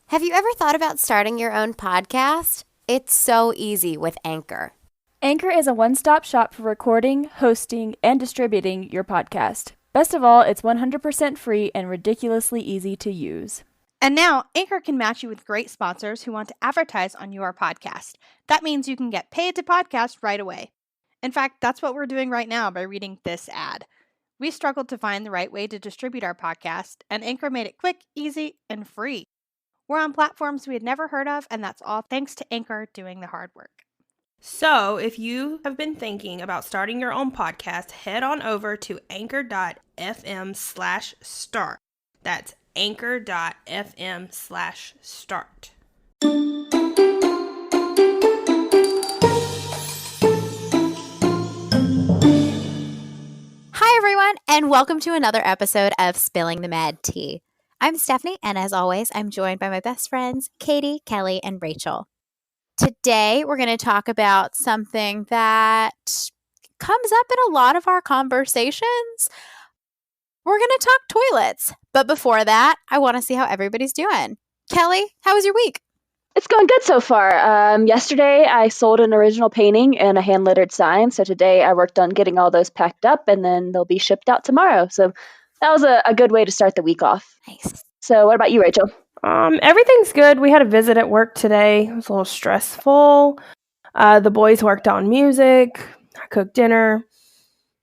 Have you ever thought about starting your own podcast? It's so easy with Anchor. Anchor is a one-stop shop for recording, hosting, and distributing your podcast. Best of all, it's 100% free and ridiculously easy to use. And now, Anchor can match you with great sponsors who want to advertise on your podcast. That means you can get paid to podcast right away. In fact, that's what we're doing right now by reading this ad. We struggled to find the right way to distribute our podcast, and Anchor made it quick, easy, and free. We're on platforms we had never heard of, and that's all thanks to Anchor doing the hard work. So, if you have been thinking about starting your own podcast, head on over to anchor.fm/start. That's anchor.fm/start. Hi, everyone, and welcome to another episode of Spilling the Mad Tea. I'm Stephanie, and as always, I'm joined by my best friends, Katie, Kelly, and Rachel. Today, we're going to talk about something that comes up in a lot of our conversations. We're going to talk toilets. But before that, I want to see how everybody's doing. Kelly, how was your week? It's going good so far. Yesterday, I sold an original painting and a hand-lettered sign. So today, I worked on getting all those packed up, and then they'll be shipped out tomorrow. So that was a good way to start the week off. Nice. So what about you, Rachel? Everything's good. We had a visit at work today. It was a little stressful. The boys worked on music. I cooked dinner.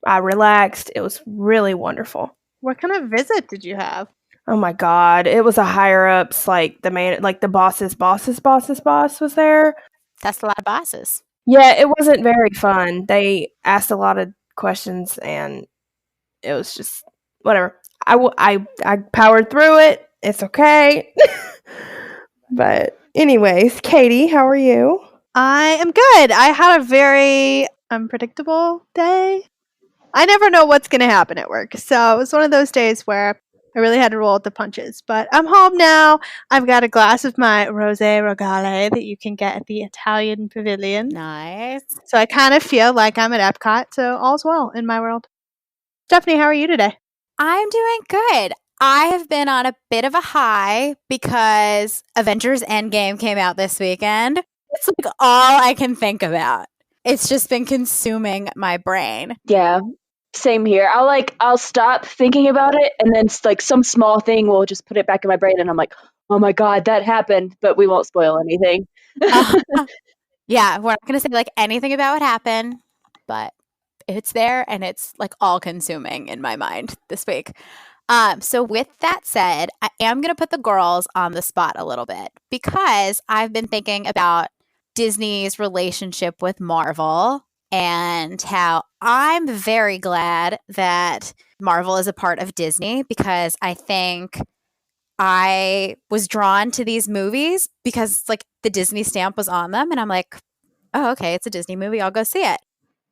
I relaxed. It was really wonderful. What kind of visit did you have? Oh my God. It was a higher ups, like the boss's boss was there. That's a lot of bosses. Yeah, it wasn't very fun. They asked a lot of questions and it was just whatever. I powered through it. It's okay. But anyways, Katie, how are you? I am good. I had a very unpredictable day. I never know what's going to happen at work. So it was one of those days where I really had to roll with the punches. But I'm home now. I've got a glass of my Rosé Regale that you can get at the Italian Pavilion. Nice. So I kind of feel like I'm at Epcot. So all's well in my world. Stephanie, how are you today? I'm doing good. I have been on a bit of a high because Avengers Endgame came out this weekend. It's like all I can think about. It's just been consuming my brain. Yeah, same here. I'll stop thinking about it, and then like some small thing will just put it back in my brain, and I'm like, oh my God, that happened, but we won't spoil anything. Yeah, we're not going to say like anything about what happened, but it's there and it's like all consuming in my mind this week. So with that said, I am going to put the girls on the spot a little bit because I've been thinking about Disney's relationship with Marvel and how I'm very glad that Marvel is a part of Disney because I think I was drawn to these movies because like the Disney stamp was on them and I'm like, oh, okay, it's a Disney movie. I'll go see it.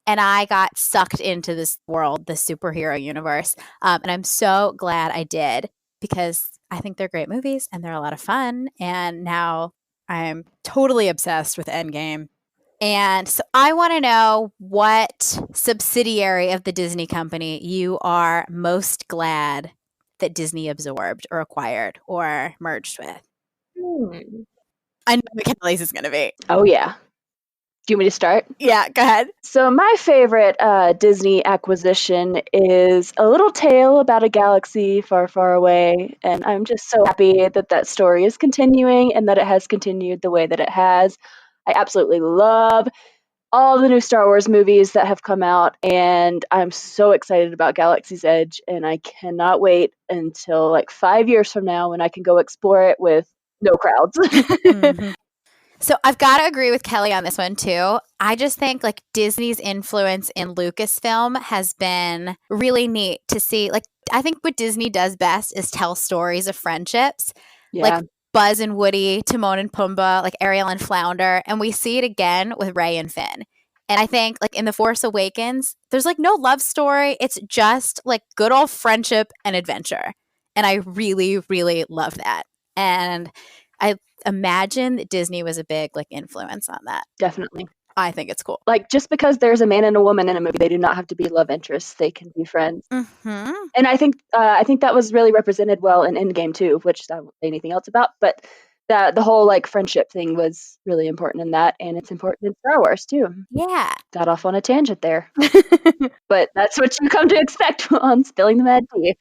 And I got sucked into this world, the superhero universe. And I'm so glad I did because I think they're great movies and they're a lot of fun. And now I'm totally obsessed with Endgame. And so I want to know what subsidiary of the Disney company you are most glad that Disney absorbed or acquired or merged with. I know what Kelly's is going to be. Oh yeah. Do you want me to start? Yeah, go ahead. So my favorite Disney acquisition is A Little Tale About a Galaxy Far, Far Away. And I'm just so happy that that story is continuing and that it has continued the way that it has. I absolutely love all the new Star Wars movies that have come out, and I'm so excited about Galaxy's Edge, and I cannot wait until like 5 years from now when I can go explore it with no crowds. Mm-hmm. So I've got to agree with Kelly on this one too. I just think like Disney's influence in Lucasfilm has been really neat to see. Like I think what Disney does best is tell stories of friendships. Yeah. Like Buzz and Woody, Timon and Pumbaa, like Ariel and Flounder, and we see it again with Rey and Finn. And I think like in The Force Awakens, there's like no love story. It's just like good old friendship and adventure. And I really, really love that. And I imagine that Disney was a big like influence on that. Definitely. I think it's cool. Like just because there's a man and a woman in a movie, they do not have to be love interests. They can be friends. Mm-hmm. And I think that was really represented well in Endgame too, which I won't say anything else about. But That the whole like friendship thing was really important in that, and it's important in Star Wars too. Yeah. Got off on a tangent there, but that's what you come to expect on Spilling the Mad Tea.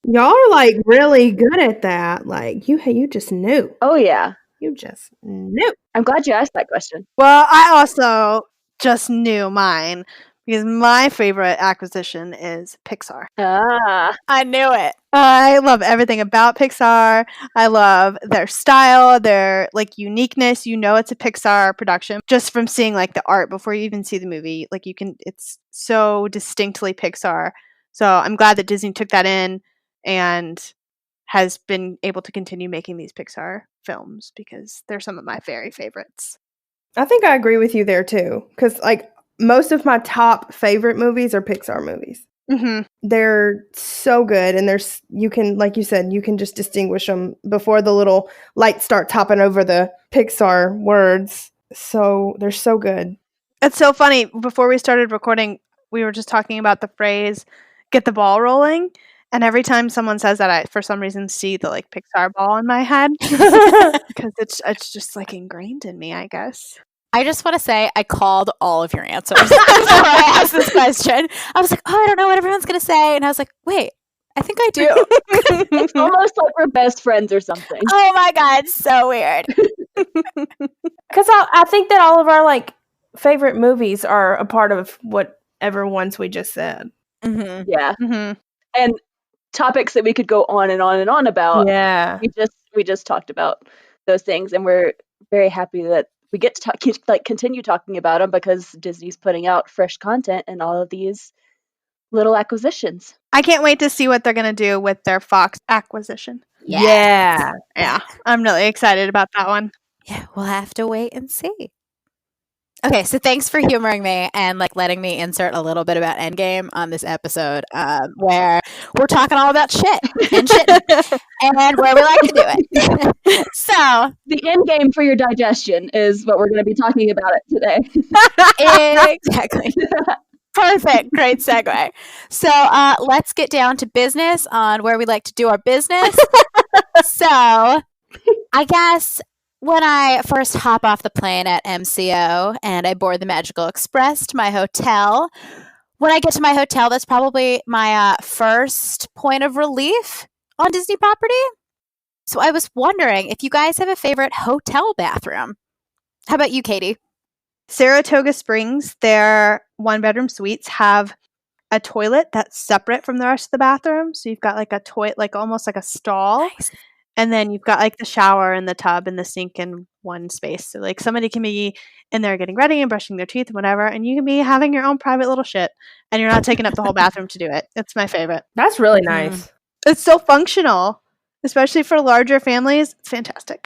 Y'all are like really good at that. Like you just knew. Oh yeah, You just knew. I'm glad you asked that question. Well, I also just knew mine because my favorite acquisition is Pixar. Ah, I knew it. I love everything about Pixar. I love their style, their like uniqueness. You know it's a Pixar production just from seeing like the art before you even see the movie. Like it's so distinctly Pixar. So I'm glad that Disney took that in and has been able to continue making these Pixar films because they're some of my very favorites. I think I agree with you there too. Because like most of my top favorite movies are Pixar movies. Mm-hmm. They're so good, and there's you can, like you said, you can just distinguish them before the little lights start topping over the Pixar words. So they're so good. It's so funny. Before we started recording, we were just talking about the phrase "get the ball rolling," and every time someone says that, I for some reason see the like Pixar ball in my head because it's just like ingrained in me, I guess. I just want to say I called all of your answers before I asked this question. I was like, oh, I don't know what everyone's going to say. And I was like, wait, I think I do. it's almost like we're best friends or something. Oh my God, so weird. Because I think that all of our like favorite movies are a part of whatever ones we just said. Mm-hmm. Yeah, Mm-hmm. and topics that we could go on and on and on about. Yeah. We just talked about those things, and we're very happy that we get to continue talking about them because Disney's putting out fresh content and all of these little acquisitions. I can't wait to see what they're gonna do with their Fox acquisition. Yeah. Yeah, I'm really excited about that one. Yeah, we'll have to wait and see. Okay, so thanks for humoring me and like letting me insert a little bit about Endgame on this episode, where we're talking all about shit and shit and where we like to do it. So The end game for your digestion is what we're going to be talking about it today. exactly. Perfect. Great segue. So let's get down to business on where we like to do our business. So I guess when I first hop off the plane at MCO and I board the Magical Express to my hotel, when I get to my hotel, that's probably my first point of relief on Disney property. So I was wondering if you guys have a favorite hotel bathroom. How about you, Katie? Saratoga Springs, their one-bedroom suites have a toilet that's separate from the rest of the bathroom. So you've got like a toilet, like almost like a stall. Nice. And then you've got like the shower and the tub and the sink in one space. So like somebody can be in there getting ready and brushing their teeth and whatever. And you can be having your own private little shit. And you're not taking up the whole bathroom to do it. It's my favorite. That's really nice. It's so functional, especially for larger families. It's fantastic.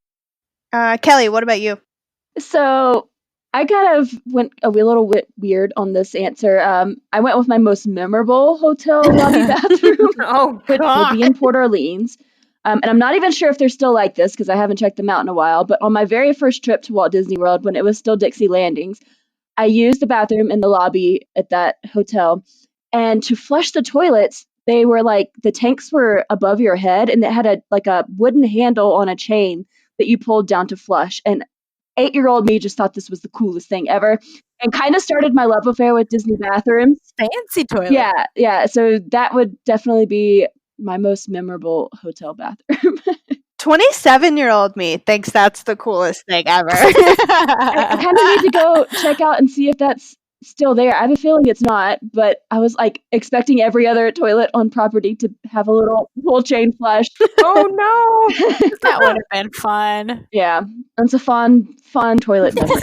Kelly, what about you? So I kind of went a little bit weird on this answer. I went with my most memorable hotel lobby bathroom, Oh, which will be in Port Orleans. And I'm not even sure if they're still like this because I haven't checked them out in a while. But on my very first trip to Walt Disney World, when it was still Dixie Landings, I used the bathroom in the lobby at that hotel. And to flush the toilets, they were like, the tanks were above your head and it had a wooden handle on a chain that you pulled down to flush. And 8-year-old me just thought this was the coolest thing ever and kind of started my love affair with Disney bathrooms. Fancy toilet. Yeah. So that would definitely be my most memorable hotel bathroom. 27-year-old me thinks that's the coolest thing ever. I kind of need to go check out and see if that's still there. I have a feeling it's not, but I was like expecting every other toilet on property to have a little pull chain flush. Oh no. That would have been fun. Yeah, it's a fun toilet memory.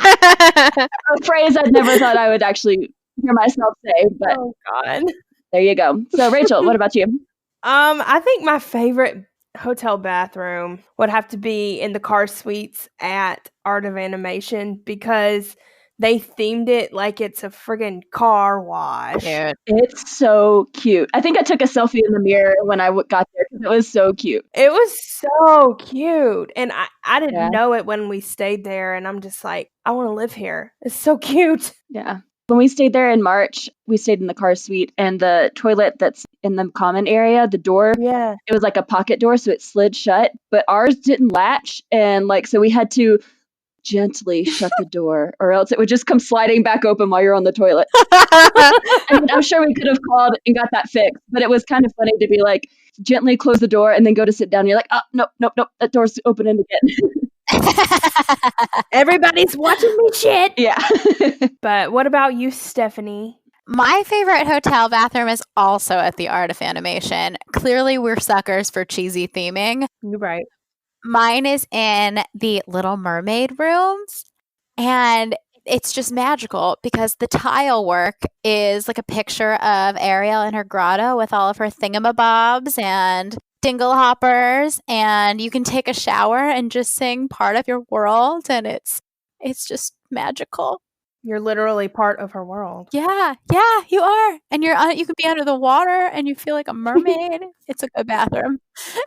A phrase I'd never thought I would actually hear myself say, but Oh god. there you go. So Rachel, what about you? I think my favorite hotel bathroom would have to be in the car suites at Art of Animation because they themed it like it's a friggin' car wash. Dude. It's so cute. I think I took a selfie in the mirror when I got there because it was so cute. It was so cute. And I didn't Yeah. know it when we stayed there. And I'm just like, I want to live here. It's so cute. Yeah. When we stayed there in March, we stayed in the car suite, and the toilet that's in the common area, the door, Yeah. it was like a pocket door, so it slid shut, but ours didn't latch, and so we had to gently shut the door, or else it would just come sliding back open while you're on the toilet. I mean, I'm sure we could have called and got that fixed, but it was kind of funny to be like, gently close the door and then go to sit down. And you're like, oh, nope, that door's opening again. Everybody's watching me shit. Yeah. But what about you, Stephanie? My favorite hotel bathroom is also at the Art of Animation. Clearly, we're suckers for cheesy theming. You're right. Mine is in the Little Mermaid rooms, and it's just magical because the tile work is like a picture of Ariel in her grotto with all of her thingamabobs and dinglehoppers, and you can take a shower and just sing part of your world, and it's just magical. You're literally part of her world. Yeah, you are, and you could be under the water and you feel like a mermaid. It's a good bathroom.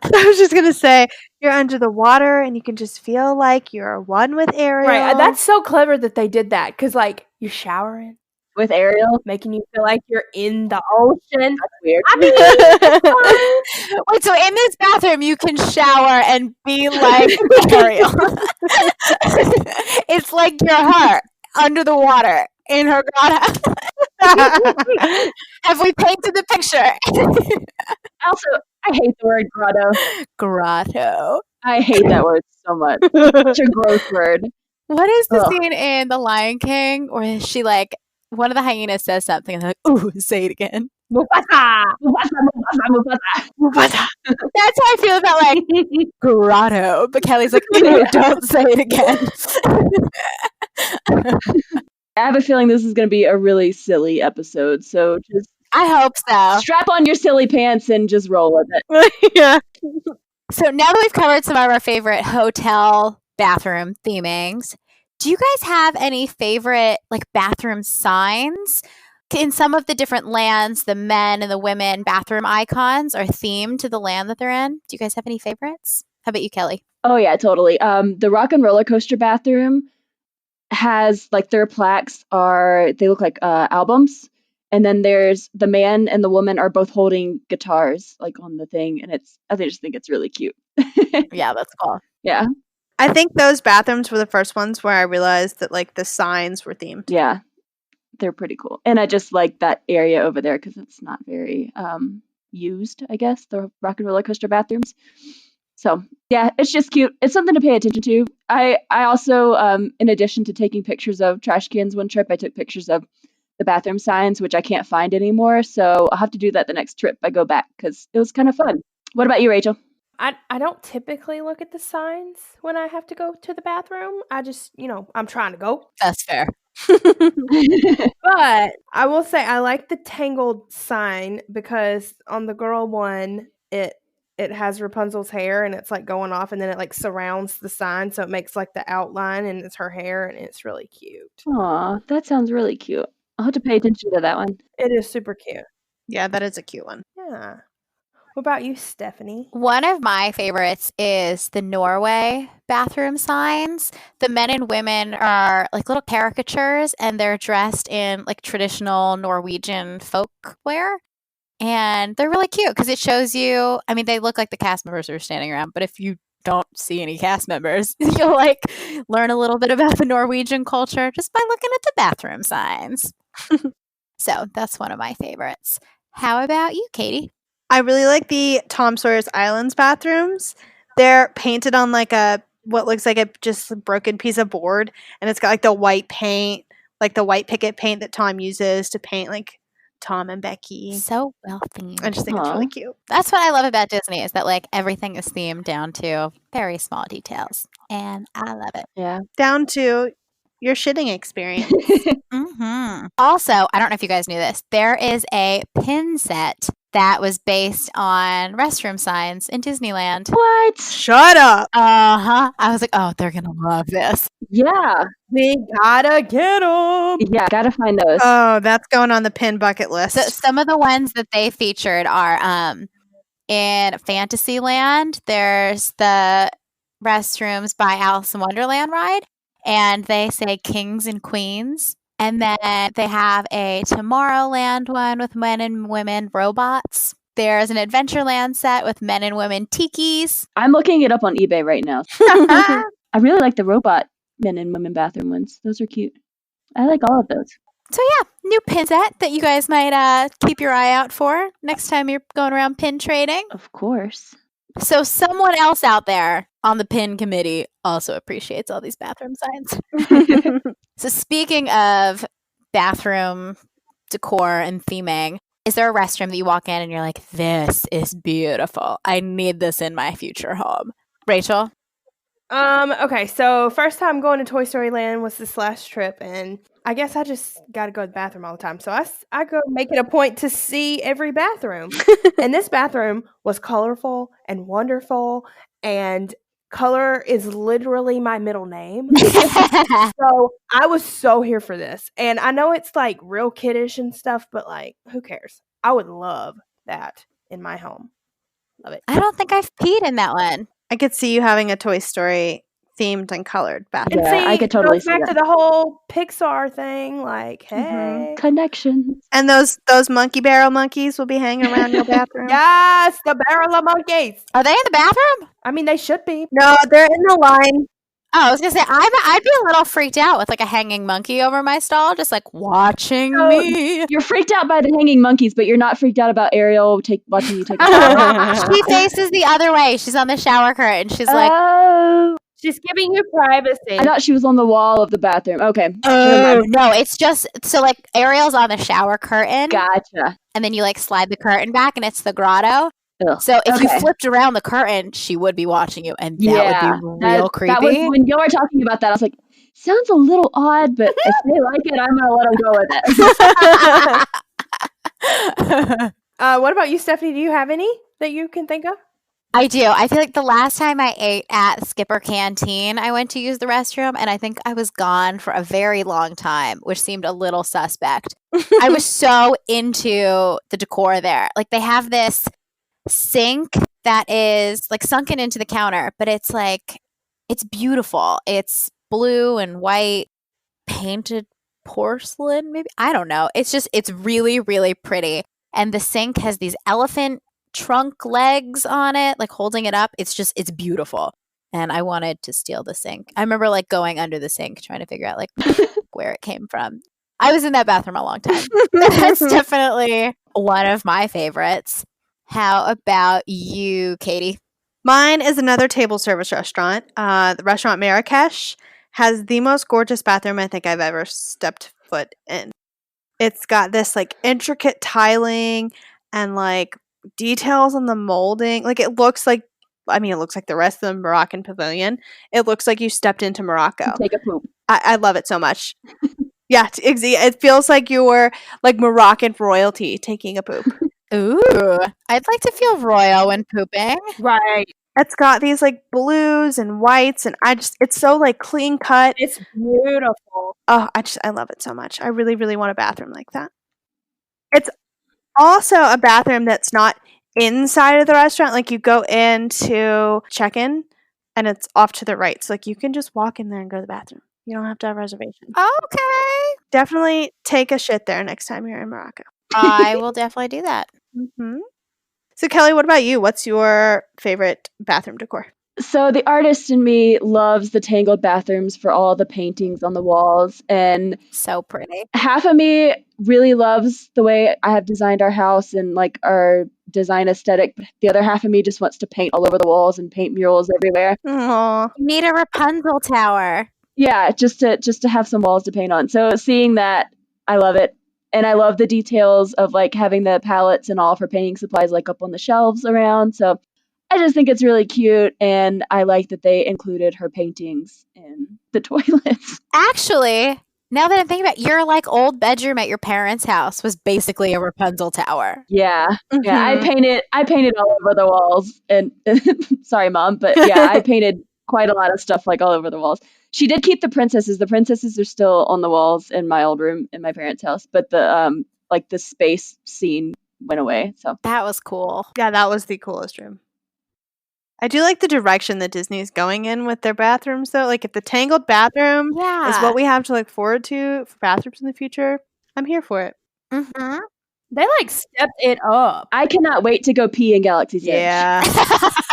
I was just gonna say, you're under the water and you can just feel like you're one with Ariel. Right. That's so clever that they did that because, like, you're showering with Ariel, making you feel like you're in the ocean. That's weird. I mean, wait, so in this bathroom you can shower and be like Ariel. It's like you're her under the water in her grotto. Have we painted the picture? Also, I hate the word grotto. Grotto. I hate that word so much. Such a gross word. What is the scene in The Lion King where she like one of the hyenas says something and they're like, ooh, say it again. Mufasa. That's how I feel about like grotto. But Kelly's like, don't say it again. I have a feeling this is going to be a really silly episode, so just I hope so. strap on your silly pants and just roll with it. Yeah. So now that we've covered some of our favorite hotel bathroom themings, do you guys have any favorite like bathroom signs? In some of the different lands, the men and the women bathroom icons are themed to the land that they're in. Do you guys have any favorites? How about you, Kelly? Oh yeah, totally. The Rock and Roller Coaster bathroom has like their plaques they look like albums, and then there's the man and the woman are both holding guitars like on the thing, and I just think it's really cute. Yeah, that's cool. Yeah. I think those bathrooms were the first ones where I realized that like the signs were themed. Yeah. They're pretty cool. And I just like that area over there because it's not very used, I guess, the Rock and Roller Coaster bathrooms. So, yeah, it's just cute. It's something to pay attention to. I also, in addition to taking pictures of trash cans one trip, I took pictures of the bathroom signs, which I can't find anymore. So I'll have to do that the next trip I go back because it was kind of fun. What about you, Rachel? I don't typically look at the signs when I have to go to the bathroom. I just, I'm trying to go. That's fair. But I will say I like the Tangled sign because on the girl one, it has Rapunzel's hair and it's like going off and then it like surrounds the sign. So it makes like the outline and it's her hair and it's really cute. Aw, that sounds really cute. I'll have to pay attention to that one. It is super cute. Yeah, that is a cute one. Yeah. What about you, Stephanie? One of my favorites is the Norway bathroom signs. The men and women are like little caricatures and they're dressed in like traditional Norwegian folk wear. And they're really cute because it shows you, I mean, they look like the cast members who are standing around, but if you don't see any cast members, you'll like learn a little bit about the Norwegian culture just by looking at the bathroom signs. So that's one of my favorites. How about you, Katie? I really like the Tom Sawyer's Islands bathrooms. They're painted on like what looks like a just broken piece of board, and it's got like the white paint, like the white picket paint that Tom uses to paint like Tom and Becky. So well themed. I just think it's really cute. That's what I love about Disney is that like everything is themed down to very small details, and I love it. Yeah. Down to your shitting experience. Also, I don't know if you guys knew this, there is a pin set that was based on restroom signs in Disneyland. What? Shut up. I was like, oh, they're gonna love this. Yeah. We gotta get them. Yeah, gotta find those. Oh, that's going on the pin bucket list. So some of the ones that they featured are in Fantasyland. There's the restrooms by Alice in Wonderland ride, and they say kings and queens And then they have a Tomorrowland one with men and women robots. There's an Adventureland set with men and women tikis. I'm looking it up on eBay right now. I really like the robot men and women bathroom ones. Those are cute. I like all of those. So yeah, new pin set that you guys might keep your eye out for next time you're going around pin trading. Of course. So someone else out there on the pin committee also appreciates all these bathroom signs. So speaking of bathroom decor and theming, is there a restroom that you walk in and you're like, this is beautiful. I need this in my future home. Rachel? Okay, so first time going to Toy Story Land was this last trip, and I guess I just got to go to the bathroom all the time. So I go make it a point to see every bathroom. And this bathroom was colorful and wonderful, and color is literally my middle name. So I was so here for this. And I know it's like real kiddish and stuff, but like, who cares? I would love that in my home. Love it. I don't think I've peed in that one. I could see you having a Toy Story themed and colored bathroom. Yeah, I could totally goes see back that. to the whole Pixar thing. Like, hey. Connections. And those monkey barrel monkeys will be hanging around your bathroom. Yes, the barrel of monkeys. Are they in the bathroom? I mean, they should be. No, they're in the line. Oh, I was gonna say I'd be a little freaked out with like a hanging monkey over my stall, just like watching me. You're freaked out by the hanging monkeys, but you're not freaked out about Ariel watching you take a shower. She faces the other way. She's on the shower curtain. She's like, Oh, She's giving you privacy. I thought she was on the wall of the bathroom. Okay. oh no, it's just so like Ariel's on the shower curtain, Gotcha. and then you like slide the curtain back, and it's the grotto. Ugh. So if you Okay. flipped around the curtain, she would be watching you, and that Yeah, would be real creepy. That was when you were talking about that. I was like, sounds a little odd, but if they like it, I'm gonna let them go with it. What about you, Stephanie? Do you have any that you can think of? I do. I feel like the last time I ate at Skipper Canteen, I went to use the restroom, and I think I was gone for a very long time, which seemed a little suspect. I was so into the decor there. Like they have this sink that is like sunken into the counter, but it's like it's beautiful. It's blue and white painted porcelain, maybe. I don't know. It's really, really pretty. And the sink has these elephant trunk legs on it, like holding it up. It's beautiful. And I wanted to steal the sink. I remember like going under the sink trying to figure out like where it came from. I was in that bathroom a long time. That's definitely one of my favorites. How about you, Katie? Mine is another table service restaurant. The restaurant Marrakesh has the most gorgeous bathroom I think I've ever stepped foot in. It's got this like intricate tiling and like details on the molding. Like it looks like the rest of the Moroccan pavilion. It looks like you stepped into Morocco. Take a poop. I love it so much. Yeah, it feels like you're like Moroccan royalty taking a poop. Ooh, I'd like to feel royal when pooping. Right. It's got these like blues and whites, and it's so like clean cut. It's beautiful. Oh, I love it so much. I really, really want a bathroom like that. It's also a bathroom that's not inside of the restaurant. Like you go into check-in, and it's off to the right. So like you can just walk in there and go to the bathroom. You don't have to have a reservation. Okay. Definitely take a shit there next time you're in Morocco. I will definitely do that. Mm-hmm. So Kelly, what about you? What's your favorite bathroom decor? So the artist in me loves the tangled bathrooms for all the paintings on the walls, and So pretty. half of me really loves the way I have designed our house and like our design aesthetic, but the other half of me just wants to paint all over the walls and paint murals everywhere. Aww. You need a Rapunzel tower. Yeah, just to have some walls to paint on. So seeing that, I love it. And I love the details of like having the palettes and all of her painting supplies like up on the shelves around. So I just think it's really cute, and I like that they included her paintings in the toilets. Actually, now that I'm thinking about it, your like old bedroom at your parents' house was basically a Rapunzel tower. Yeah. Yeah, Mhm. I painted all over the walls, and sorry mom, but yeah, I painted quite a lot of stuff like all over the walls. She did keep the princesses. The princesses are still on the walls in my old room in my parents' house, but the like the space scene went away. So That was cool. Yeah, that was the coolest room. I do like the direction that Disney's going in with their bathrooms, though. Like, if the tangled bathroom is what we have to look forward to for bathrooms in the future, I'm here for it. Mm-hmm. They like stepped it up. I cannot wait to go pee in Galaxy's Edge. Yeah.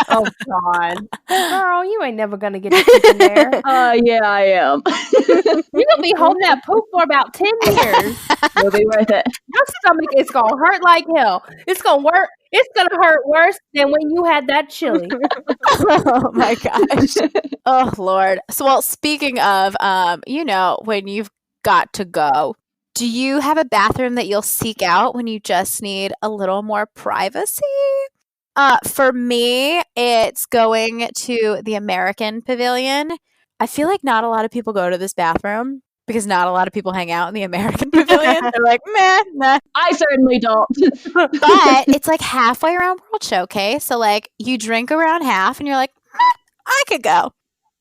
Oh God, girl, you ain't never gonna get to poop in there. Yeah, I am. You're gonna be holding that poop for about 10 years. It'll be worth it. Your stomach is gonna hurt like hell. It's gonna work. It's gonna hurt worse than when you had that chili. Oh my gosh. Oh Lord. So, well, speaking of, when you've got to go, do you have a bathroom that you'll seek out when you just need a little more privacy? For me, it's going to the American Pavilion. I feel like not a lot of people go to this bathroom because not a lot of people hang out in the American Pavilion. They're like, meh, nah. I certainly don't. But it's like halfway around World Showcase. So, like, you drink around half and you're like, I could go.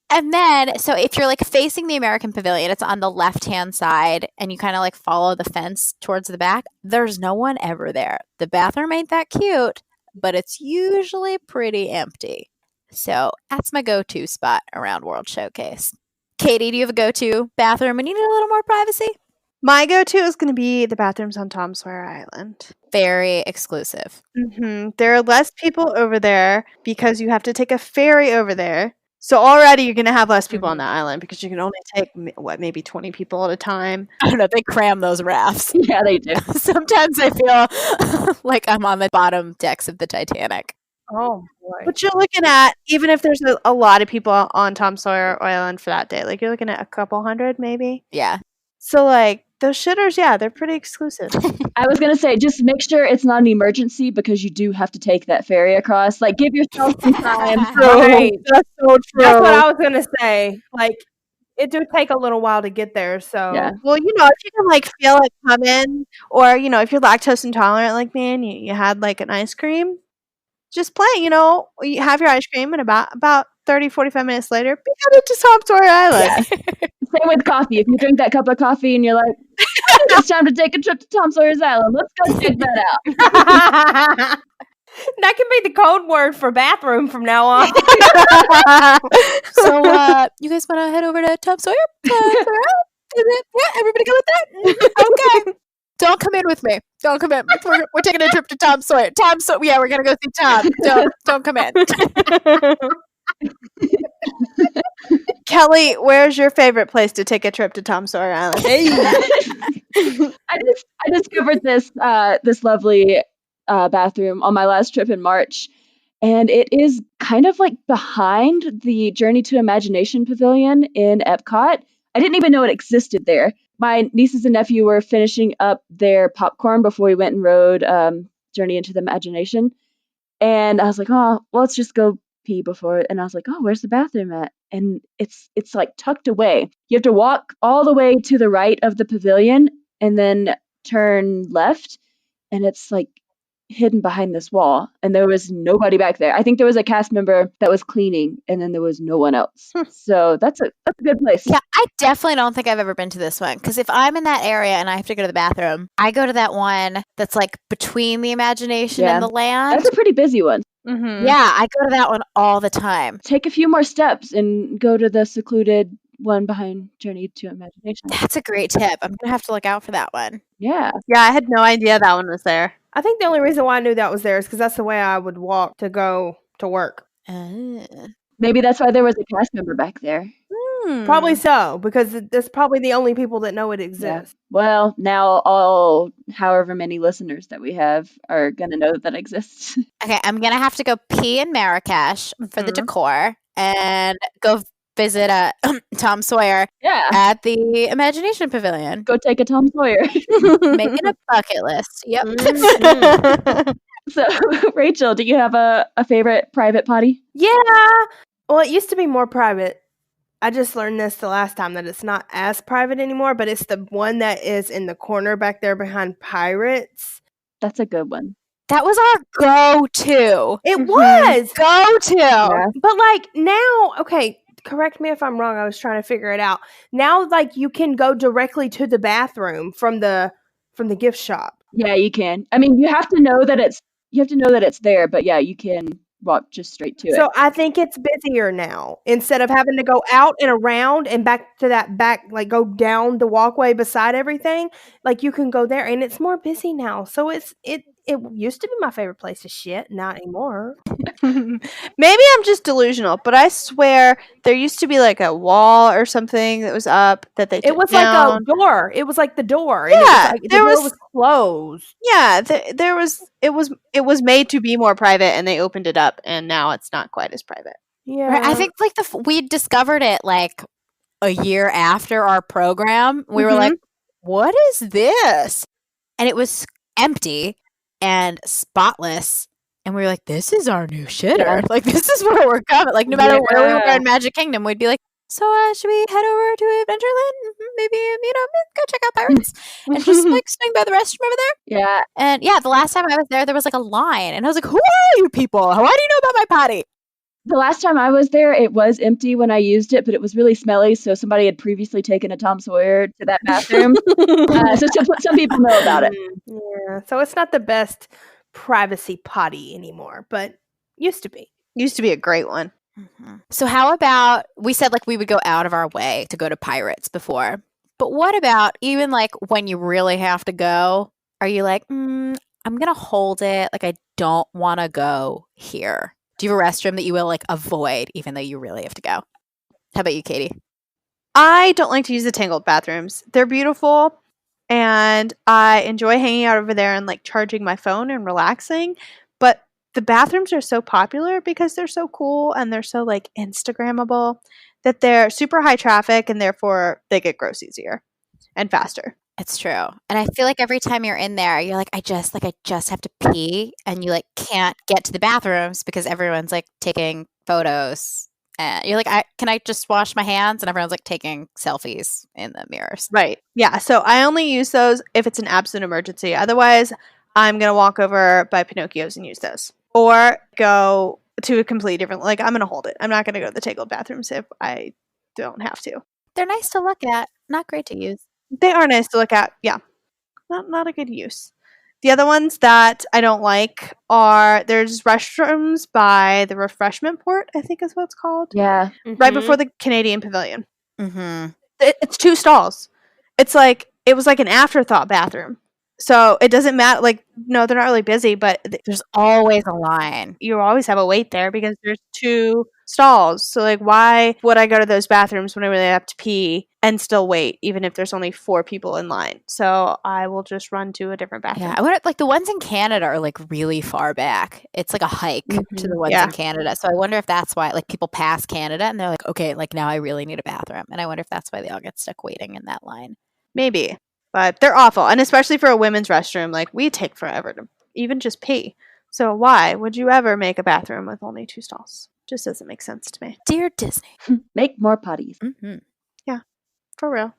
And then, so if you're like facing the American Pavilion, it's on the left-hand side and you kind of like follow the fence towards the back. There's no one ever there. The bathroom ain't that cute, but it's usually pretty empty. So that's my go-to spot around World Showcase. Katie, do you have a go-to bathroom and you need a little more privacy? My go-to is going to be the bathrooms on Tom Sawyer Island. Very exclusive. Mm-hmm. There are less people over there because you have to take a ferry over there. So already you're going to have less people on that island because you can only take, maybe 20 people at a time. I don't know. They cram those rafts. Yeah, they do. Sometimes I feel like I'm on the bottom decks of the Titanic. Oh boy. But you're looking at, even if there's a lot of people on Tom Sawyer Island for that day, like you're looking at a couple hundred maybe. Yeah. So like those shitters, yeah, they're pretty exclusive. I was going to say, just make sure it's not an emergency because you do have to take that ferry across. Like, give yourself some time. Right. That's so true. That's what I was gonna say. Like, it do take a little while to get there. So Yeah. Well, if you can like feel it coming, or if you're lactose intolerant, like man, you had like an ice cream, just play. You have your ice cream, and about 30, 45 minutes later, be headed to Tom Sawyer Island. Same with coffee. If you drink that cup of coffee and you're like, I think it's time to take a trip to Tom Sawyer's Island. Let's go check that out. that can be the code word for bathroom from now on. So, you guys want to head over to Tom Sawyer? Yeah, everybody go with that? Okay. Don't come in with me. Don't come in. We're taking a trip to Tom Sawyer. Yeah, we're going to go see Tom. Don't come in. Kelly, where's your favorite place to take a trip to Tom Sawyer Island? I discovered this lovely bathroom on my last trip in March, and it is kind of like behind the Journey to Imagination Pavilion in Epcot. I didn't even know it existed there. My nieces and nephew were finishing up their popcorn before we went and rode Journey into the Imagination, and I was like, oh, well, let's just go pee before. And I was like, oh, where's the bathroom at? And it's like tucked away. You have to walk all the way to the right of the pavilion and then turn left, and it's like hidden behind this wall, and there was nobody back there. I think there was a cast member that was cleaning, and then there was no one else. So that's a good place. Yeah, I definitely don't think I've ever been to this one, because if I'm in that area and I have to go to the bathroom, I go to that one that's like between the Imagination and the land. That's a pretty busy one. Mm-hmm. Yeah, I go to that one all the time. Take a few more steps and go to the secluded one behind Journey to Imagination. That's a great tip. I'm gonna have to look out for that one. Yeah. Yeah, I had no idea that one was there. I think the only reason why I knew that was there is because that's the way I would walk to go to work. Maybe that's why there was a cast member back there. Probably so, because that's probably the only people that know it exists. Yeah. Well, now all however many listeners that we have are going to know that it exists. Okay, I'm gonna have to go pee in Marrakesh for the decor and go visit Tom Sawyer at the Imagination Pavilion. Go take a Tom Sawyer. Making a bucket list. Yep. So, Rachel, do you have a favorite private potty? Yeah. Well, it used to be more private. I just learned this the last time that it's not as private anymore, but it's the one that is in the corner back there behind Pirates. That's a good one. That was our go-to. It was go-to. Yeah. But like now, okay, correct me if I'm wrong. I was trying to figure it out. Now, like you can go directly to the bathroom from the gift shop. Yeah, you can. I mean, you have to know that it's there, but yeah, you can walk just straight to it. So I think it's busier now. Instead of having to go out and around and back to that back, like go down the walkway beside everything, like you can go there, and it's more busy now. So it used to be my favorite place to shit, not anymore. Maybe I'm just delusional, but I swear there used to be like a wall or something that was up that they took It was down. like a door. It was like the door. Yeah, and it was like, the there door was- was closed. Yeah, there was it was made to be more private, and they opened it up, and now it's not quite as private. Yeah, Right, I think like we discovered it like a year after our program. We were like, "What is this?" And it was empty and spotless. And we were like, "This is our new shitter. Yeah. Like this is where we're coming. Like no matter where we were Yeah. in Magic Kingdom, we'd be like, so should we head over to Adventureland? Maybe go check out Pirates and just like swing by the restroom over there." Yeah. And yeah, the last time I was there was like a line, and I was like, "Who are you people? Why do you know about my potty?" The last time I was there, it was empty when I used it, but it was really smelly, so somebody had previously taken a Tom Sawyer to that bathroom. So some people know about it. Yeah, so it's not the best privacy potty anymore, but used to be. Used to be a great one. So how about we said like we would go out of our way to go to Pirates before, but what about even like when you really have to go? Are you like, I'm gonna hold it, like I don't want to go here? Do you have a restroom that you will like avoid even though you really have to go? How about you, Katie? I don't like to use the Tangled bathrooms. They're beautiful, and I enjoy hanging out over there and like charging my phone and relaxing. But the bathrooms are so popular because they're so cool and they're so like Instagrammable that they're super high traffic, and therefore they get gross easier and faster. It's true. And I feel like every time you're in there, you're like, I just have to pee, and you like can't get to the bathrooms because everyone's like taking photos. And you're like, can I just wash my hands? And everyone's like taking selfies in the mirrors. Right. Yeah. So I only use those if it's an absolute emergency. Otherwise, I'm going to walk over by Pinocchio's and use those. Or go to a completely different, like, I'm going to hold it. I'm not going to go to the Tangled bathrooms if I don't have to. They're nice to look at, not great to use. They are nice to look at. Yeah. Not a good use. The other ones that I don't like are there's restrooms by the refreshment port, I think is what it's called. Yeah. Right before the Canadian Pavilion. Mm-hmm. It's 2 stalls. It's like it was like an afterthought bathroom. So it doesn't matter. Like, no, they're not really busy, but There's always a line. you always have a wait there because there's 2 stalls. So, like, why would I go to those bathrooms when I really have to pee and still wait, even if there's only 4 people in line? So I will just run to a different bathroom. Yeah, I wonder, like the ones in Canada are like really far back. It's like a hike to the ones Yeah. in Canada. So I wonder if that's why like people pass Canada and they're like, okay, like now I really need a bathroom. And I wonder if that's why they all get stuck waiting in that line. Maybe. But they're awful. And especially for a women's restroom, like, we take forever to even just pee. So why would you ever make a bathroom with only 2 stalls? Just doesn't make sense to me. Dear Disney. Make more potties. Mm-hmm. For real.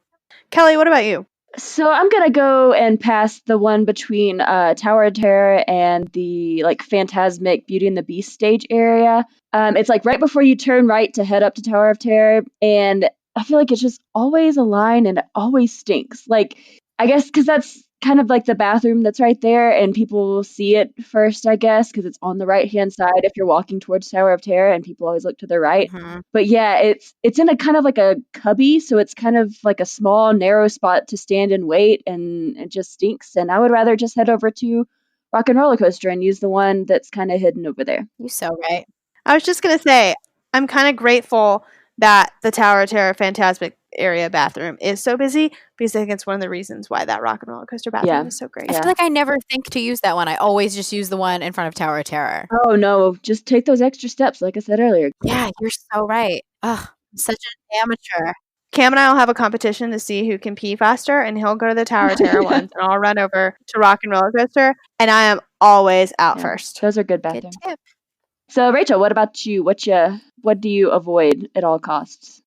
Kelly, what about you? So I'm gonna go and pass the one between Tower of Terror and the like Phantasmic Beauty and the Beast stage area. It's like right before you turn right to head up to Tower of Terror, and I feel like it's just always a line and it always stinks. Like, I guess because that's kind of like the bathroom that's right there, and people will see it first, I guess, because it's on the right hand side if you're walking towards Tower of Terror, and people always look to the right. Mm-hmm. But yeah, it's in a kind of like a cubby, so it's kind of like a small, narrow spot to stand and wait, and it just stinks. And I would rather just head over to Rock and Roller Coaster and use the one that's kind of hidden over there. You so right. I was just going to say, I'm kind of grateful that the Tower of Terror Phantasmic area bathroom is so busy, because I think it's one of the reasons why that Rock and Roller Coaster bathroom Yeah. is so great. I Yeah. feel like I never think to use that one. I always just use the one in front of Tower of Terror. Oh no, just take those extra steps, like I said earlier. Yeah, you're so right. Ugh, I'm such an amateur. Cam and I will have a competition to see who can pee faster, and he'll go to the Tower of Terror once, and I'll run over to Rock and Roller Coaster, and I am always out Yeah. first. Those are good Good bathrooms. tip. So Rachel, what about you? What do you avoid at all costs?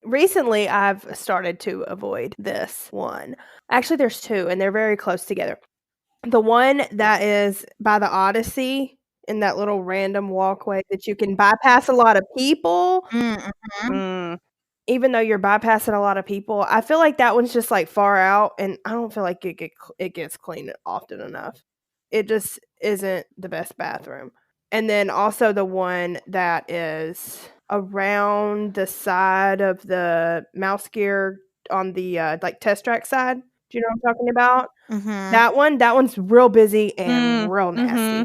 Recently, I've started to avoid this one. Actually, there's 2, and they're very close together. The one that is by the Odyssey, in that little random walkway that you can bypass a lot of people. Mm-hmm. Mm. Even though you're bypassing a lot of people, I feel like that one's just like far out, and I don't feel like it gets cleaned often enough. It just isn't the best bathroom. And then also the one that is around the side of the mouse gear on the like test track side. Do you know what I'm talking about? Mm-hmm. That one's real busy and real nasty. Mm-hmm.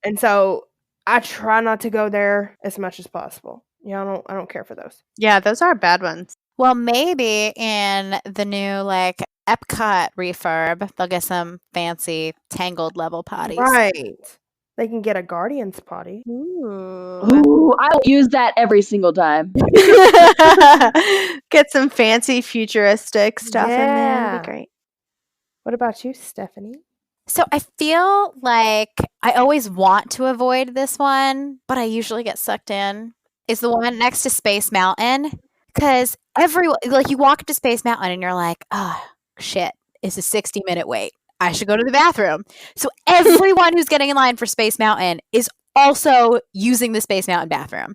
And so I try not to go there as much as possible. Yeah, I don't care for those. Yeah, those are bad ones. Well, maybe in the new like Epcot refurb, they'll get some fancy Tangled level potties. Right. They can get a Guardian's potty. Ooh. Ooh, I will use that every single time. Get some fancy futuristic stuff in there. That'd Yeah. be great. What about you, Stephanie? So I feel like I always want to avoid this one, but I usually get sucked in. Is the one next to Space Mountain. Because like you walk to Space Mountain and you're like, oh, shit, it's a 60-minute wait. I should go to the bathroom. So everyone who's getting in line for Space Mountain is also using the Space Mountain bathroom.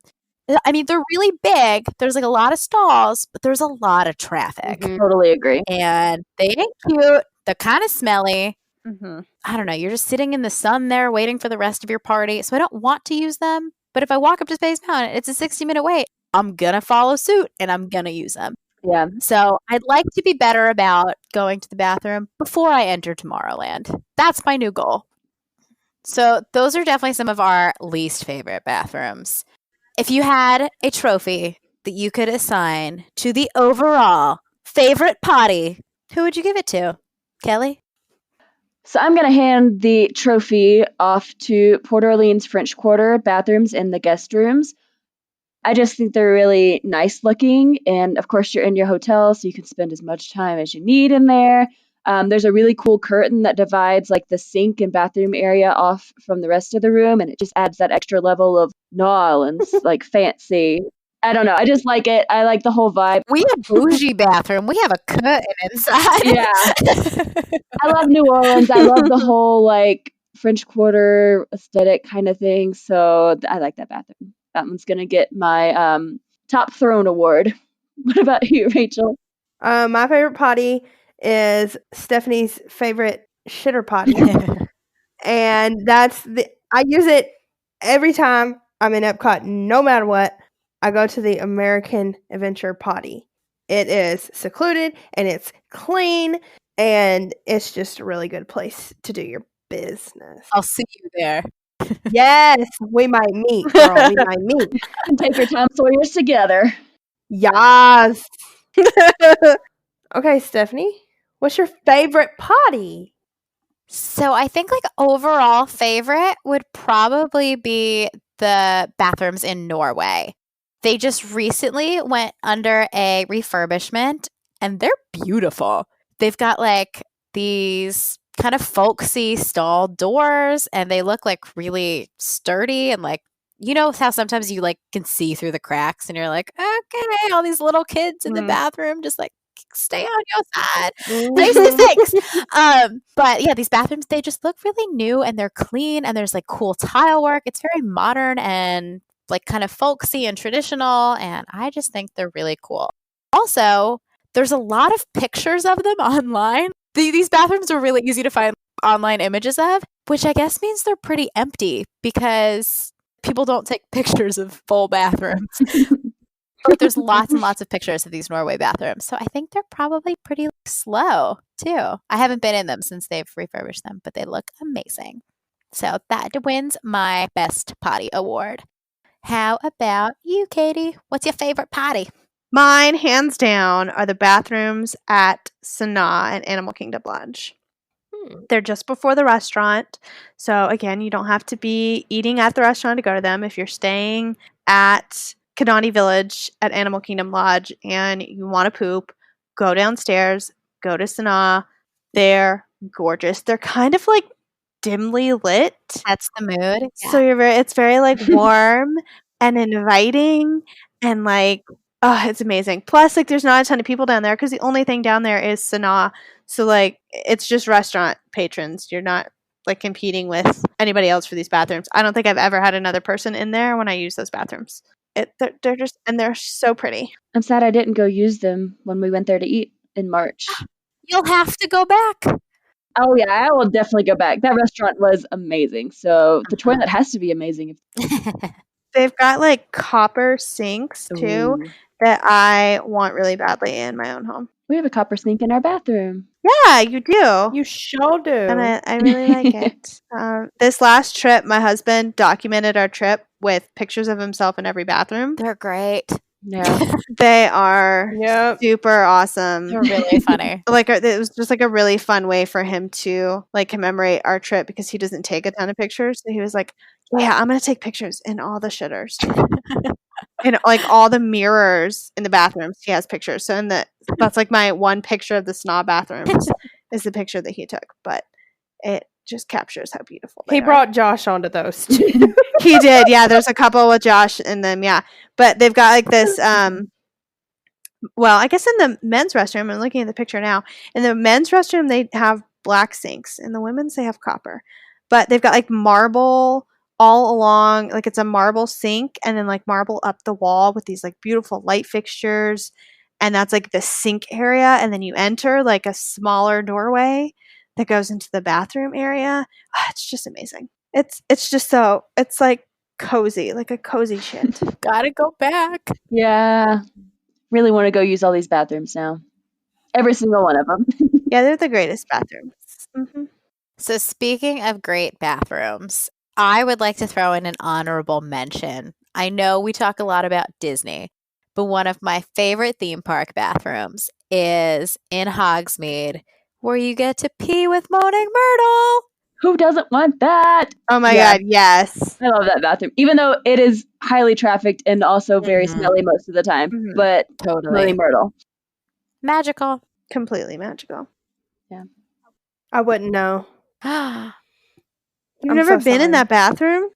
I mean, they're really big. There's like a lot of stalls, but there's a lot of traffic. Totally agree. And they ain't cute. They're kind of smelly. Mm-hmm. I don't know. You're just sitting in the sun there waiting for the rest of your party. So I don't want to use them. But if I walk up to Space Mountain, it's a 60-minute wait. I'm going to follow suit and I'm going to use them. Yeah. So I'd like to be better about going to the bathroom before I enter Tomorrowland. That's my new goal. So those are definitely some of our least favorite bathrooms. If you had a trophy that you could assign to the overall favorite potty, who would you give it to? Kelly? So I'm going to hand the trophy off to Port Orleans French Quarter bathrooms in the guest rooms. I just think they're really nice looking. And of course, you're in your hotel, so you can spend as much time as you need in there. There's a really cool curtain that divides like the sink and bathroom area off from the rest of the room. And it just adds that extra level of New Orleans, like fancy. I don't know. I just like it. I like the whole vibe. We have bougie bathroom. We have a curtain inside. Yeah. I love New Orleans. I love the whole like French Quarter aesthetic kind of thing. So I like that bathroom. That one's going to get my top throne award. What about you, Rachel? My favorite potty is Stephanie's favorite shitter potty. And I use it every time I'm in Epcot, no matter what. I go to the American Adventure potty. It is secluded and it's clean and it's just a really good place to do your business. I'll see you there. Yes, we might meet, girl. We might meet. And take your Tom Sawyers together. Yes. Okay, Stephanie, what's your favorite potty? So I think like overall favorite would probably be the bathrooms in Norway. They just recently went under a refurbishment and they're beautiful. They've got like these kind of folksy stall doors and they look like really sturdy and like, you know how sometimes you like can see through the cracks and you're like, okay, all these little kids in the bathroom just like stay on your side. Nice to fix. But yeah, these bathrooms, they just look really new and they're clean and there's like cool tile work. It's very modern and like kind of folksy and traditional. And I just think they're really cool. Also, there's a lot of pictures of them online. These bathrooms are really easy to find online images of, which I guess means they're pretty empty because people don't take pictures of full bathrooms. But there's lots and lots of pictures of these Norway bathrooms. So I think they're probably pretty slow too. I haven't been in them since they've refurbished them, but they look amazing. So that wins my best potty award. How about you, Katie? What's your favorite potty? Mine, hands down, are the bathrooms at Sanaa and Animal Kingdom Lodge. They're just before the restaurant. So again, you don't have to be eating at the restaurant to go to them. If you're staying at Kadani Village at Animal Kingdom Lodge and you want to poop, go downstairs, go to Sanaa. They're gorgeous. They're kind of like dimly lit. That's the mood. So it's very like warm and inviting and like, oh, it's amazing. Plus, like, there's not a ton of people down there because the only thing down there is Sanaa. So, like, it's just restaurant patrons. You're not, like, competing with anybody else for these bathrooms. I don't think I've ever had another person in there when I use those bathrooms. They're just, and they're so pretty. I'm sad I didn't go use them when we went there to eat in March. You'll have to go back. Oh yeah, I will definitely go back. That restaurant was amazing. So the toilet has to be amazing. They've got like copper sinks too Ooh. that I want really badly in my own home. We have a copper sink in our bathroom. Yeah, you do. You sure do. And I really like it. This last trip, my husband documented our trip with pictures of himself in every bathroom. They're great. Yeah. They are Yep. super awesome. They're really funny. Like it was just like a really fun way for him to like commemorate our trip because he doesn't take a ton of pictures. So he was like, "Yeah, I'm gonna take pictures in all the shitters." And like all the mirrors in the bathrooms, he has pictures. So that's like my one picture of the snob bathrooms is the picture that he took. But it just captures how beautiful they He are. brought Josh onto those too. He did, yeah. There's a couple with Josh in them, yeah. But they've got like this. Well, I guess in the men's restroom, I'm looking at the picture now. In the men's restroom, they have black sinks. In the women's, they have copper. But they've got like marble all along, like it's a marble sink, and then like marble up the wall with these like beautiful light fixtures. And that's like the sink area, and then you enter like a smaller doorway that goes into the bathroom area. It's just amazing. It's just so it's like cozy, like a cozy shit. Gotta go back. Yeah. Really want to go use all these bathrooms now. Every single one of them. Yeah, they're the greatest bathrooms. Mm-hmm. So speaking of great bathrooms, I would like to throw in an honorable mention. I know we talk a lot about Disney, but one of my favorite theme park bathrooms is in Hogsmeade, where you get to pee with Moaning Myrtle. Who doesn't want that? Oh my Yeah. god, yes. I love that bathroom. Even though it is highly trafficked and also very Mhm. smelly most of the time. Mhm. But Totally. Moaning Myrtle. Magical. Completely magical. I wouldn't know. You've I'm never so been in sorry. that bathroom?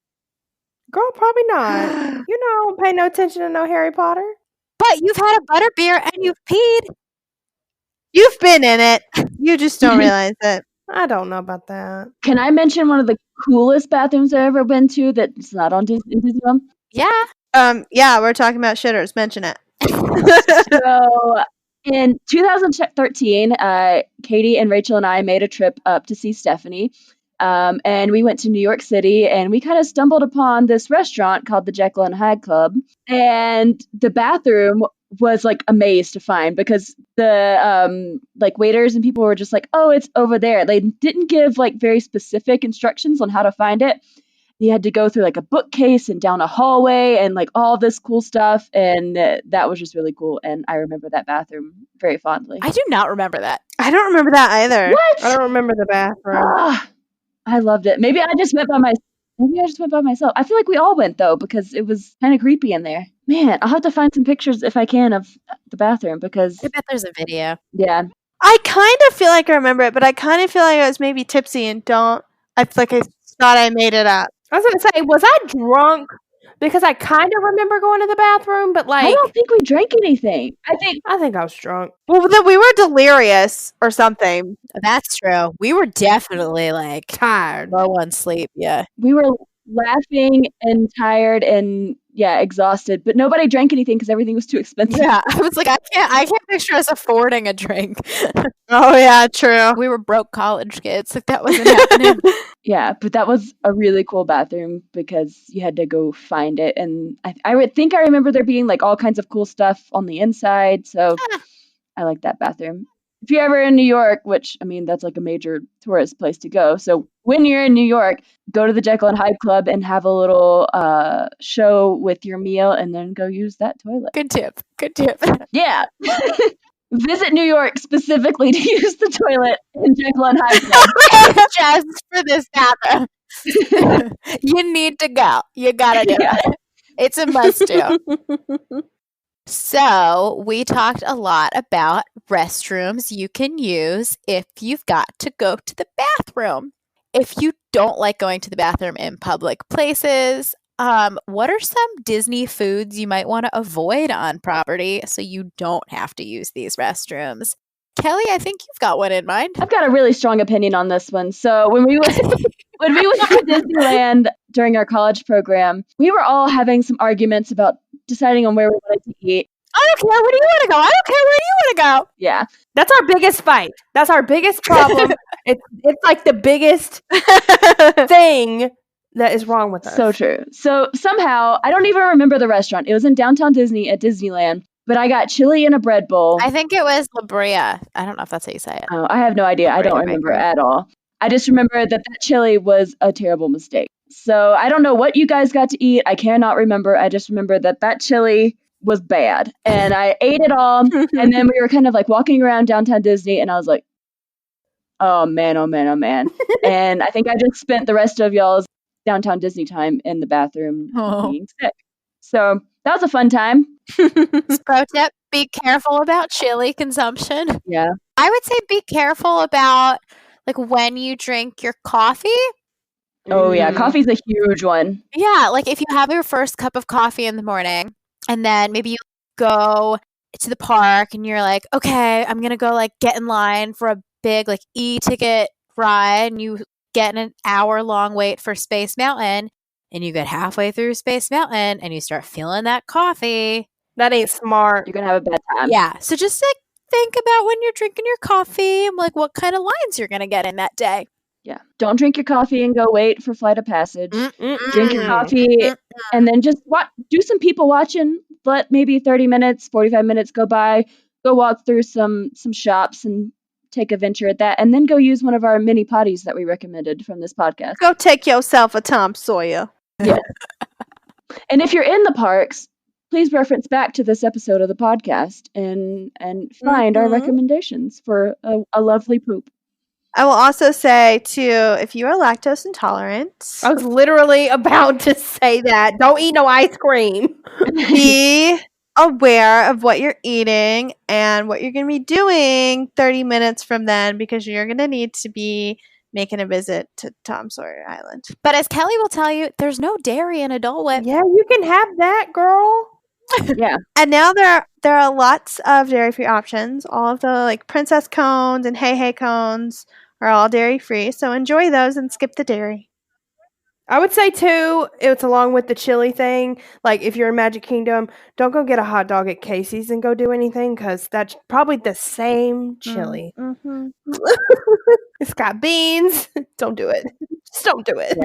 Girl, probably not. You know, I don't pay no attention to no Harry Potter. But you've had a butterbeer and you've peed. You've been in it. You just don't realize it. I don't know about that. Can I mention one of the coolest bathrooms I've ever been to that's not on Disney World? Yeah. Yeah, we're talking about shitters. Mention it. So in 2013, Katie and Rachel and I made a trip up to see Stephanie. And we went to New York City, and we kind of stumbled upon this restaurant called the Jekyll and Hyde Club. And the bathroom was like a maze to find because the like waiters and people were just like, "Oh, it's over there." They didn't give like very specific instructions on how to find it. You had to go through like a bookcase and down a hallway and like all this cool stuff, and that was just really cool. And I remember that bathroom very fondly. I do not remember that. I don't remember that either. What? I don't remember the bathroom. Ah, I loved it. Maybe I just went by myself. I feel like we all went though because it was kind of creepy in there. Man, I'll have to find some pictures if I can of the bathroom because I bet there's a video. yeah. I kind of feel like I remember it, but I kind of feel like I was maybe tipsy and I feel like I thought I made it up. I was going to say, was I drunk? Because I kind of remember going to the bathroom, but I like, don't think we drank anything. I think I was drunk. Well, then we were delirious or something. That's true. We were definitely like Tired. low on sleep. Yeah. we were laughing and tired and exhausted, but nobody drank anything because everything was too expensive. Yeah. I was like, I can't picture us affording a drink. Oh yeah, true. We were broke college kids. Like that wasn't happening. Yeah, but that was a really cool bathroom because you had to go find it. And I would think I remember there being like all kinds of cool stuff on the inside. So I like that bathroom. If you're ever in New York, which, I mean, that's like a major tourist place to go. So when you're in New York, go to the Jekyll and Hyde Club and have a little show with your meal and then go use that toilet. Good tip. Good tip. Yeah. Visit New York specifically to use the toilet in Jekyll and Hyde Club. Just for this bathroom. You need to go. You gotta do it. It's a must do. So we talked a lot about restrooms you can use if you've got to go to the bathroom. If you don't like going to the bathroom in public places, what are some Disney foods you might want to avoid on property so you don't have to use these restrooms? Kelly, I think you've got one in mind. I've got a really strong opinion on this one. So when we went to Disneyland during our college program, we were all having some arguments about deciding on where we wanted to eat. I don't care. Where do you want to go? I don't care. Where do you want to go. Yeah. That's our biggest fight. That's our biggest problem. It's like the biggest thing that is wrong with us. So true. So somehow, I don't even remember the restaurant. It was in downtown Disney at Disneyland, but I got chili in a bread bowl. I think it was La Brea. I don't know if that's how you say it. Oh, I have no idea. I don't Right, remember right. at all. I just remember that chili was a terrible mistake. So I don't know what you guys got to eat. I cannot remember. I just remember that chili was bad. And I ate it all. And then we were kind of like walking around downtown Disney, and I was like, oh man, oh man, oh man. And I think I just spent the rest of y'all's downtown Disney time in the bathroom being sick. So that was a fun time. Pro tip, be careful about chili consumption. Yeah. I would say be careful about like when you drink your coffee. Oh yeah, coffee's a huge one. Yeah, like if you have your first cup of coffee in the morning and then maybe you go to the park and you're like, okay, I'm going to go like get in line for a big like e-ticket ride, and you get in an hour-long wait for Space Mountain, and you get halfway through Space Mountain and you start feeling that coffee. That ain't smart. You're going to have a bad time. Yeah, so just like think about when you're drinking your coffee and like what kind of lines you're going to get in that day. Yeah. Don't drink your coffee and go wait for Flight of Passage. Drink your coffee and then just do some people watching. Let maybe 30 minutes, 45 minutes go by. Go walk through some shops and take a venture at that. And then go use one of our mini potties that we recommended from this podcast. Go take yourself a Tom Sawyer. Yeah. And if you're in the parks, please reference back to this episode of the podcast and find our recommendations for a lovely poop. I will also say, too, if you are lactose intolerant, I was literally about to say that. Don't eat no ice cream. be aware of what you're eating and what you're going to be doing 30 minutes from then, because you're going to need to be making a visit to Tom Sawyer Island. But as Kelly will tell you, there's no dairy in Adult Whip. Yeah, you can have that, girl. Yeah. And now there are lots of dairy-free options. All of the like princess cones and hey cones are all dairy-free, so enjoy those and skip the dairy. I would say, too, it's along with the chili thing. Like, if you're in Magic Kingdom, don't go get a hot dog at Casey's and go do anything, because that's probably the same chili. Mm-hmm. It's got beans. Don't do it. Just don't do it.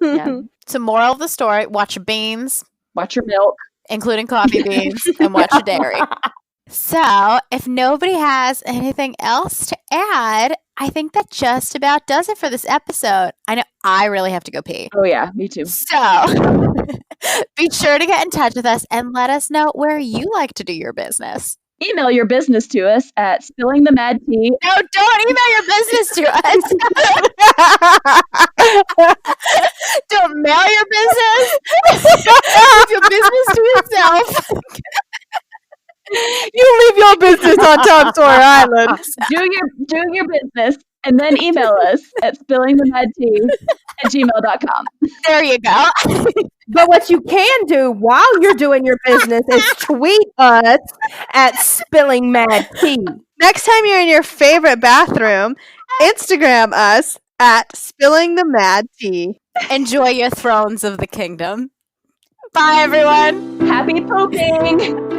Yeah. So moral of the story, watch your beans, Watch your milk. including coffee beans, and watch your dairy. So, if nobody has anything else to add, I think that just about does it for this episode. I know I really have to go pee. Oh, yeah, me too. So, be sure to get in touch with us and let us know where you like to do your business. Email your business to us at spillingthemadtea. No, don't email your business to us. Don't mail your business. Keep your business to yourself. You leave your business on Tom Sawyer Island. Do your business and then email us at spillingthemadtea@gmail.com. There you go. But what you can do while you're doing your business is tweet us at Spilling Mad Tea. Next time you're in your favorite bathroom, Instagram us at Spilling the Mad Tea. Enjoy your thrones of the kingdom. Bye, everyone. Happy pooping!